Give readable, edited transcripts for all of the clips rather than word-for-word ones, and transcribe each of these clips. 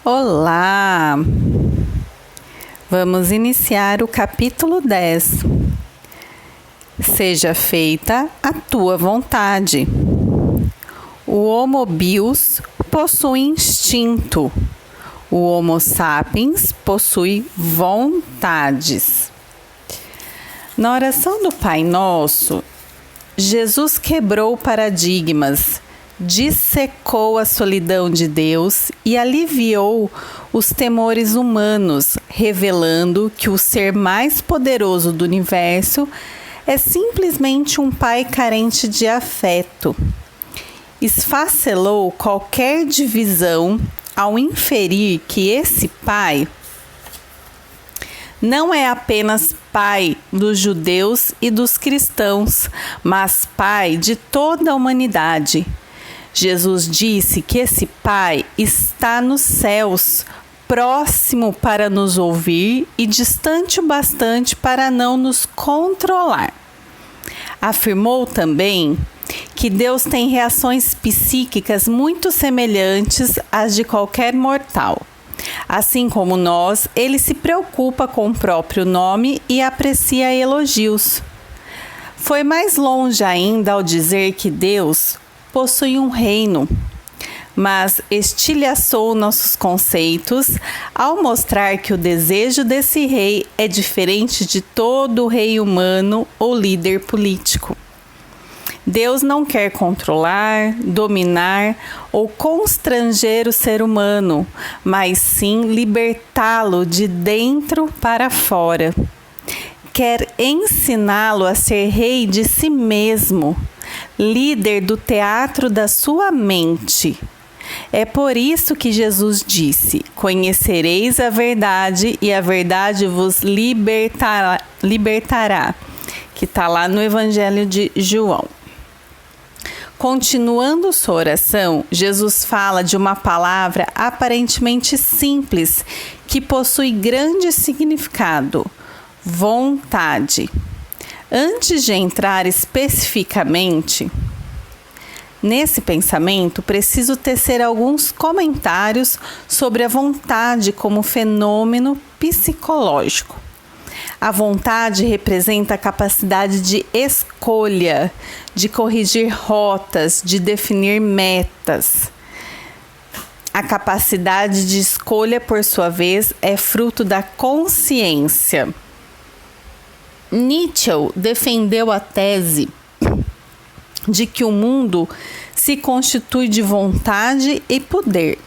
Olá! Vamos iniciar o capítulo 10. Seja feita a tua vontade. O Homo Bios possui instinto. O Homo Sapiens possui vontades. Na oração do Pai Nosso, Jesus quebrou paradigmas, dissecou a solidão de Deus e aliviou os temores humanos, revelando que o ser mais poderoso do universo é simplesmente um pai carente de afeto. Esfacelou qualquer divisão ao inferir que esse pai não é apenas pai dos judeus e dos cristãos, mas pai de toda a humanidade. Jesus disse que esse Pai está nos céus, próximo para nos ouvir e distante o bastante para não nos controlar. Afirmou também que Deus tem reações psíquicas muito semelhantes às de qualquer mortal. Assim como nós, ele se preocupa com o próprio nome e aprecia elogios. Foi mais longe ainda ao dizer que Deus possui um reino, mas estilhaçou nossos conceitos ao mostrar que o desejo desse rei é diferente de todo rei humano ou líder político. Deus não quer controlar, dominar ou constranger o ser humano, mas sim libertá-lo de dentro para fora. Quer ensiná-lo a ser rei de si mesmo, líder do teatro da sua mente. É por isso que Jesus disse: conhecereis a verdade e a verdade vos libertará, que está lá no Evangelho de João. Continuando sua oração, Jesus fala de uma palavra aparentemente simples que possui grande significado: vontade. Antes de entrar especificamente nesse pensamento, preciso tecer alguns comentários sobre a vontade como fenômeno psicológico. A vontade representa a capacidade de escolha, de corrigir rotas, de definir metas. A capacidade de escolha, por sua vez, é fruto da consciência. Nietzsche defendeu a tese de que o mundo se constitui de vontade e poder.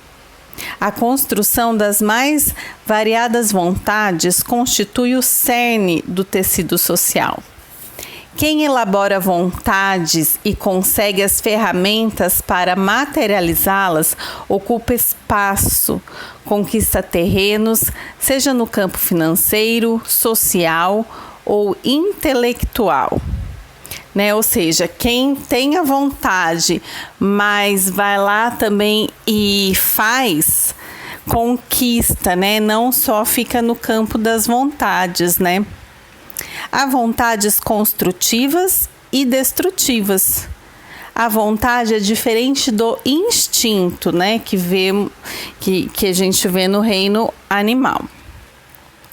A construção das mais variadas vontades constitui o cerne do tecido social. Quem elabora vontades e consegue as ferramentas para materializá-las ocupa espaço, conquista terrenos, seja no campo financeiro, social ou intelectual. Ou seja, quem tem a vontade, mas vai lá também e faz, conquista, não só fica no campo das vontades, Há vontades construtivas e destrutivas. A vontade é diferente do instinto, que a gente vê no reino animal.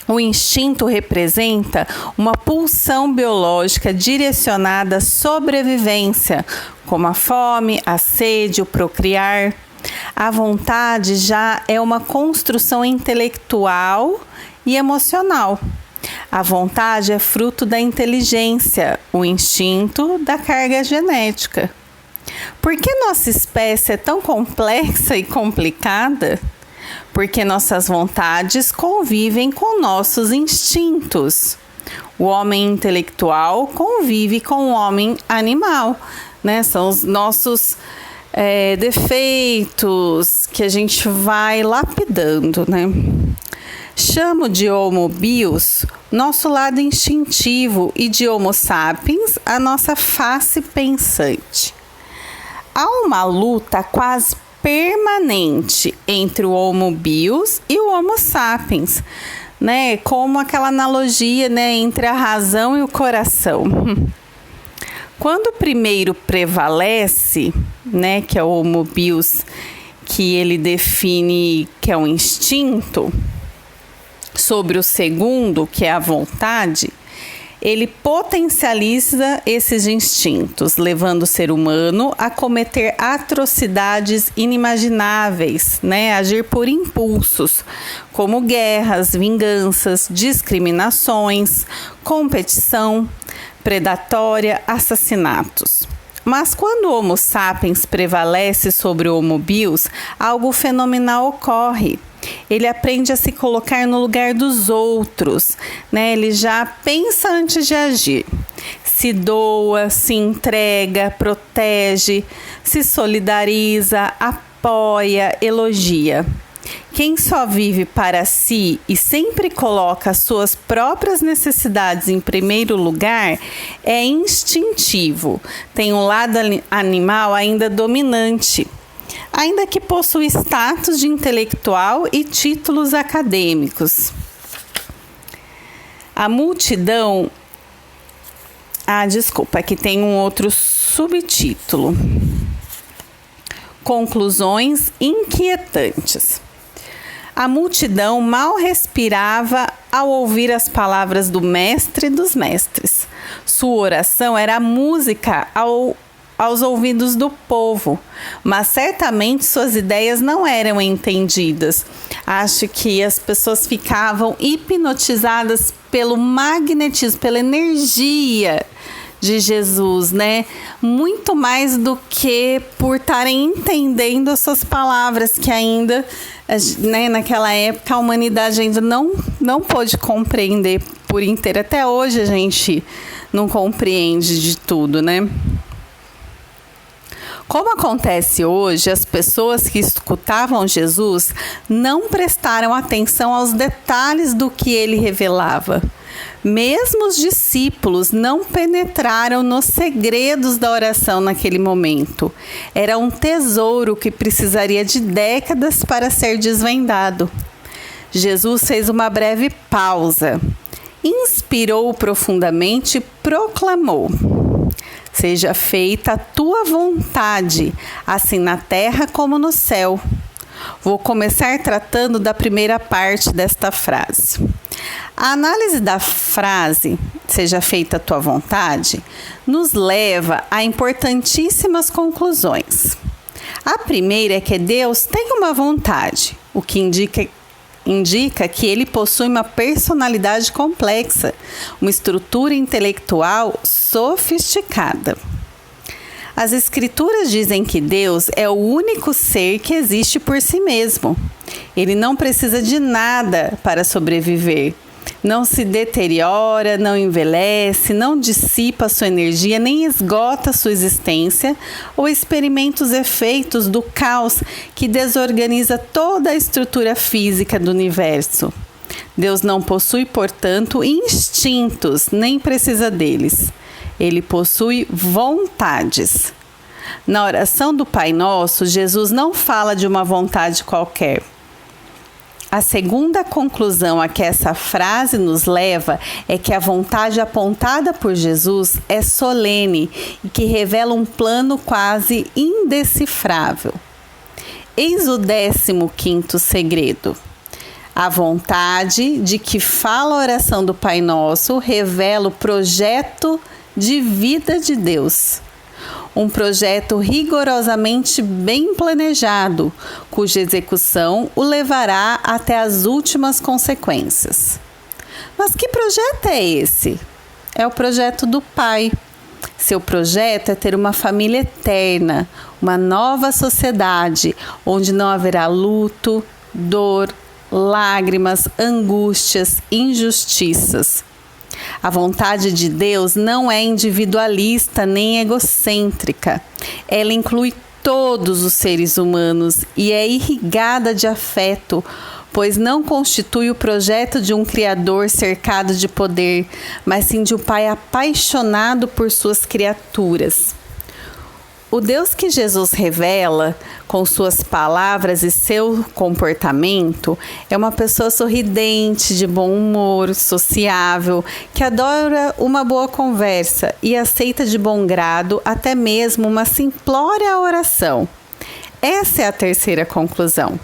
O instinto representa uma pulsão biológica direcionada à sobrevivência, como a fome, a sede, o procriar. A vontade já é uma construção intelectual e emocional. A vontade é fruto da inteligência, o instinto da carga genética. Por que nossa espécie é tão complexa e complicada? Porque nossas vontades convivem com nossos instintos. O homem intelectual convive com o homem animal, São os nossos defeitos que a gente vai lapidando, Chamo de Homo Bios nosso lado instintivo e de Homo Sapiens a nossa face pensante. Há uma luta quase permanente entre o Homo Bios e o Homo Sapiens, como aquela analogia, entre a razão e o coração. Quando o primeiro prevalece, que é o Homo Bios, que ele define que é um instinto, sobre o segundo, que é a vontade, ele potencializa esses instintos, levando o ser humano a cometer atrocidades inimagináveis, né? Agir por impulsos, como guerras, vinganças, discriminações, competição predatória, assassinatos. Mas quando o Homo sapiens prevalece sobre o Homo bios, algo fenomenal ocorre. Ele aprende a se colocar no lugar dos outros, né? Ele já pensa antes de agir. Se doa, se entrega, protege, se solidariza, apoia, elogia. Quem só vive para si e sempre coloca as suas próprias necessidades em primeiro lugar é instintivo, tem um lado animal ainda dominante, ainda que possua status de intelectual e títulos acadêmicos. A multidão... aqui tem um outro subtítulo. Conclusões inquietantes. A multidão mal respirava ao ouvir as palavras do mestre dos mestres. Sua oração era música aos ouvidos do povo, mas certamente suas ideias não eram entendidas. Acho que as pessoas ficavam hipnotizadas pelo magnetismo, pela energia de Jesus, né? Muito mais do que por estarem entendendo as suas palavras, que ainda, né, naquela época a humanidade ainda não pôde compreender por inteiro. Até hoje a gente não compreende de tudo, né? Como acontece hoje, as pessoas que escutavam Jesus não prestaram atenção aos detalhes do que ele revelava. Mesmo os discípulos não penetraram nos segredos da oração naquele momento. Era um tesouro que precisaria de décadas para ser desvendado. Jesus fez uma breve pausa, inspirou profundamente e proclamou: seja feita a tua vontade, assim na terra como no céu. Vou começar tratando da primeira parte desta frase. A análise da frase, seja feita a tua vontade, nos leva a importantíssimas conclusões. A primeira é que Deus tem uma vontade, o que indica que ele possui uma personalidade complexa, uma estrutura intelectual sofisticada. As Escrituras dizem que Deus é o único ser que existe por si mesmo. Ele não precisa de nada para sobreviver. Não se deteriora, não envelhece, não dissipa sua energia, nem esgota sua existência ou experimenta os efeitos do caos que desorganiza toda a estrutura física do universo. Deus não possui, portanto, instintos, nem precisa deles. Ele possui vontades. Na oração do Pai Nosso, Jesus não fala de uma vontade qualquer. A segunda conclusão a que essa frase nos leva é que a vontade apontada por Jesus é solene e que revela um plano quase indecifrável. Eis o 15º segredo. A vontade de que fala a oração do Pai Nosso revela o projeto de vida de Deus. Um projeto rigorosamente bem planejado, cuja execução o levará até as últimas consequências. Mas que projeto é esse? É o projeto do Pai. Seu projeto é ter uma família eterna, uma nova sociedade, onde não haverá luto, dor, lágrimas, angústias, injustiças. A vontade de Deus não é individualista nem egocêntrica. Ela inclui todos os seres humanos e é irrigada de afeto, pois não constitui o projeto de um Criador cercado de poder, mas sim de um Pai apaixonado por suas criaturas. O Deus que Jesus revela com suas palavras e seu comportamento é uma pessoa sorridente, de bom humor, sociável, que adora uma boa conversa e aceita de bom grado até mesmo uma simplória oração. Essa é a terceira conclusão.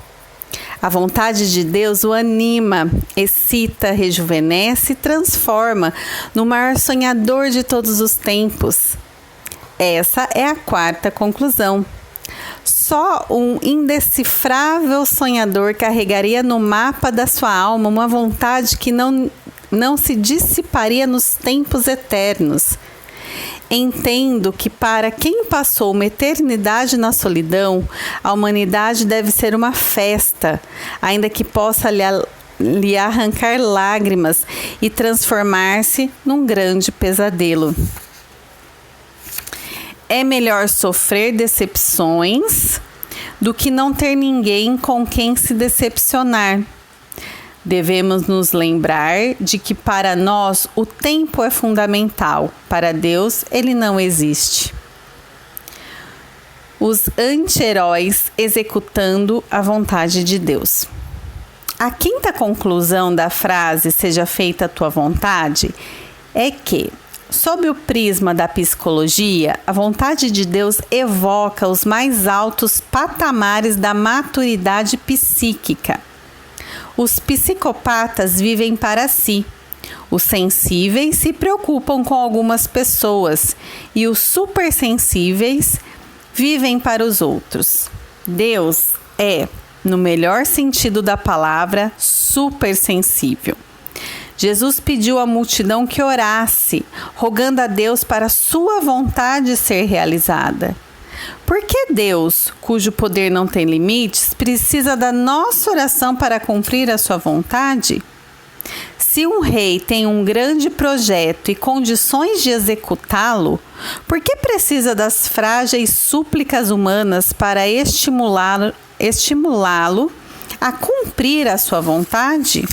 A vontade de Deus o anima, excita, rejuvenesce e transforma no maior sonhador de todos os tempos. Essa é a quarta conclusão. Só um indecifrável sonhador carregaria no mapa da sua alma uma vontade que não se dissiparia nos tempos eternos. Entendo que para quem passou uma eternidade na solidão, a humanidade deve ser uma festa, ainda que possa lhe arrancar lágrimas e transformar-se num grande pesadelo. É melhor sofrer decepções do que não ter ninguém com quem se decepcionar. Devemos nos lembrar de que para nós o tempo é fundamental, para Deus ele não existe. Os anti-heróis executando a vontade de Deus. A quinta conclusão da frase "seja feita a tua vontade" é que, sob o prisma da psicologia, a vontade de Deus evoca os mais altos patamares da maturidade psíquica. Os psicopatas vivem para si, os sensíveis se preocupam com algumas pessoas e os supersensíveis vivem para os outros. Deus é, no melhor sentido da palavra, supersensível. Jesus pediu à multidão que orasse, rogando a Deus para sua vontade ser realizada. Por que Deus, cujo poder não tem limites, precisa da nossa oração para cumprir a sua vontade? Se um rei tem um grande projeto e condições de executá-lo, por que precisa das frágeis súplicas humanas para estimulá-lo a cumprir a sua vontade?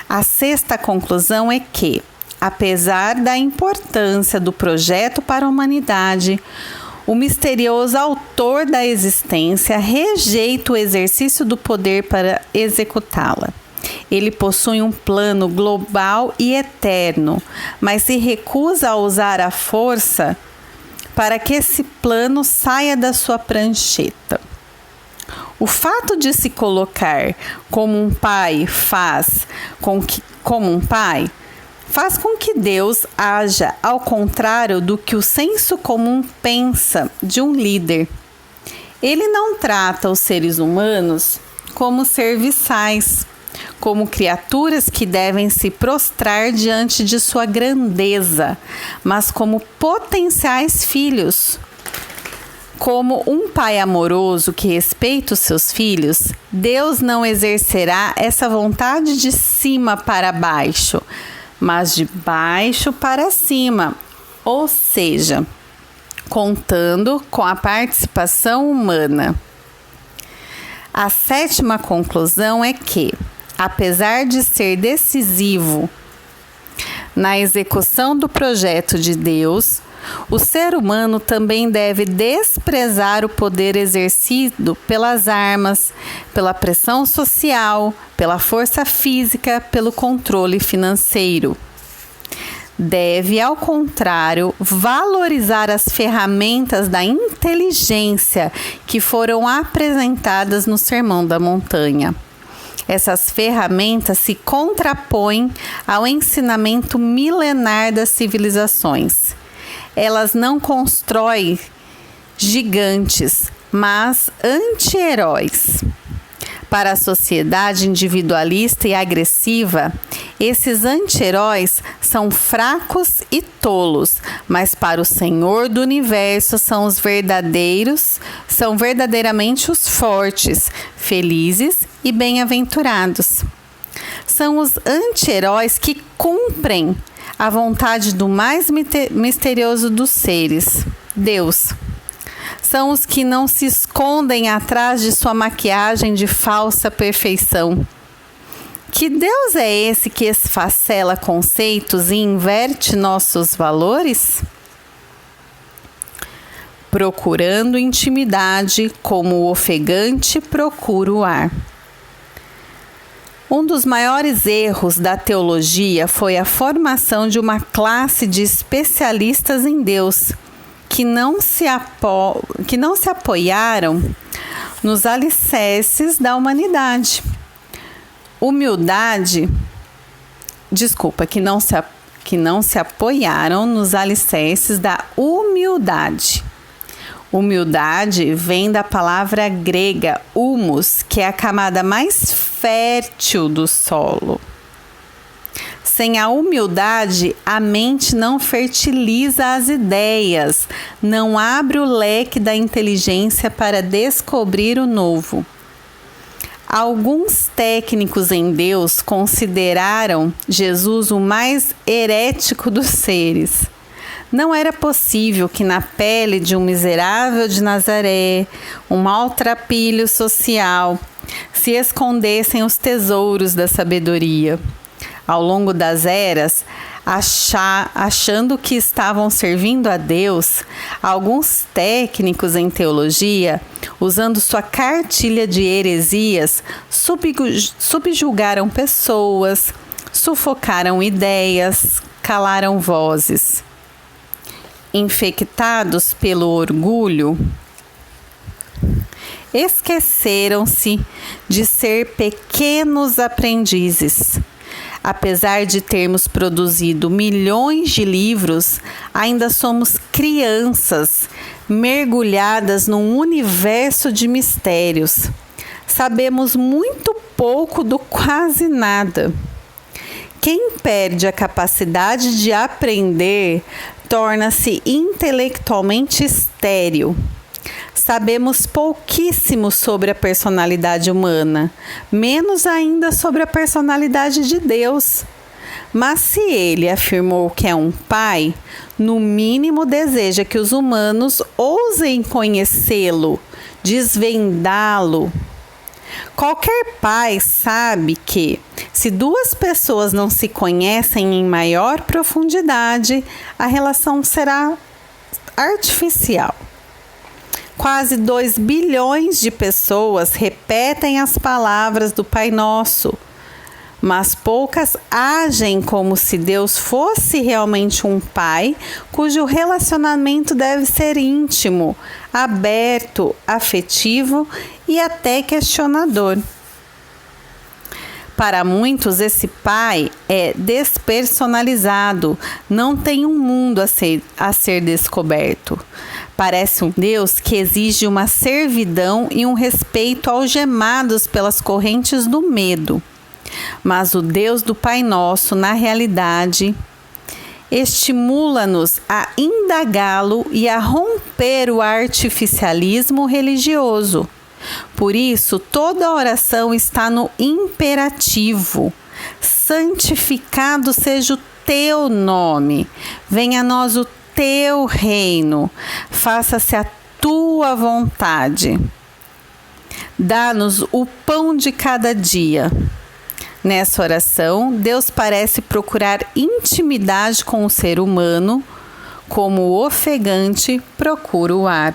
A sexta conclusão é que, apesar da importância do projeto para a humanidade, o misterioso autor da existência rejeita o exercício do poder para executá-la. Ele possui um plano global e eterno, mas se recusa a usar a força para que esse plano saia da sua prancheta. O fato de se colocar como um pai faz com que Deus haja ao contrário do que o senso comum pensa de um líder. Ele não trata os seres humanos como serviçais, como criaturas que devem se prostrar diante de sua grandeza, mas como potenciais filhos. Como um pai amoroso que respeita os seus filhos, Deus não exercerá essa vontade de cima para baixo, mas de baixo para cima, ou seja, contando com a participação humana. A sétima conclusão é que, apesar de ser decisivo na execução do projeto de Deus, o ser humano também deve desprezar o poder exercido pelas armas, pela pressão social, pela força física, pelo controle financeiro. Deve, ao contrário, valorizar as ferramentas da inteligência que foram apresentadas no Sermão da Montanha. Essas ferramentas se contrapõem ao ensinamento milenar das civilizações. Elas não constroem gigantes, mas anti-heróis. Para a sociedade individualista e agressiva, esses anti-heróis são fracos e tolos, mas para o Senhor do Universo são verdadeiramente os fortes, felizes e bem-aventurados. São os anti-heróis que cumprem a vontade do mais misterioso dos seres, Deus. São os que não se escondem atrás de sua maquiagem de falsa perfeição. Que Deus é esse que esfacela conceitos e inverte nossos valores? Procurando intimidade como o ofegante procura o ar. Um dos maiores erros da teologia foi a formação de uma classe de especialistas em Deus, que não se apoiaram nos alicerces da humanidade. Que não se apoiaram nos alicerces da humildade. Humildade vem da palavra grega humus, que é a camada mais fértil do solo. Sem a humildade, a mente não fertiliza as ideias, não abre o leque da inteligência para descobrir o novo. Alguns técnicos em Deus consideraram Jesus o mais herético dos seres. Não era possível que na pele de um miserável de Nazaré, um maltrapilho social, se escondessem os tesouros da sabedoria. Ao longo das eras, achando que estavam servindo a Deus, alguns técnicos em teologia, usando sua cartilha de heresias, subjugaram pessoas, sufocaram ideias, calaram vozes. Infectados pelo orgulho, esqueceram-se de ser pequenos aprendizes. Apesar de termos produzido milhões de livros, ainda somos crianças mergulhadas num universo de mistérios. Sabemos muito pouco do quase nada. Quem perde a capacidade de aprender torna-se intelectualmente estéril. Sabemos pouquíssimo sobre a personalidade humana, menos ainda sobre a personalidade de Deus. Mas se ele afirmou que é um pai, no mínimo deseja que os humanos ousem conhecê-lo, desvendá-lo. Qualquer pai sabe que, se duas pessoas não se conhecem em maior profundidade, a relação será artificial. Quase 2 bilhões de pessoas repetem as palavras do Pai Nosso, mas poucas agem como se Deus fosse realmente um pai cujo relacionamento deve ser íntimo, aberto, afetivo e até questionador. Para muitos, esse pai é despersonalizado, não tem um mundo a ser descoberto. Parece um Deus que exige uma servidão e um respeito algemados pelas correntes do medo. Mas o Deus do Pai Nosso, na realidade, estimula-nos a indagá-lo e a romper o artificialismo religioso. Por isso, toda oração está no imperativo. Santificado seja o teu nome. Venha a nós o teu reino. Faça-se a tua vontade. Dá-nos o pão de cada dia. Nessa oração, Deus parece procurar intimidade com o ser humano, como o ofegante procura o ar.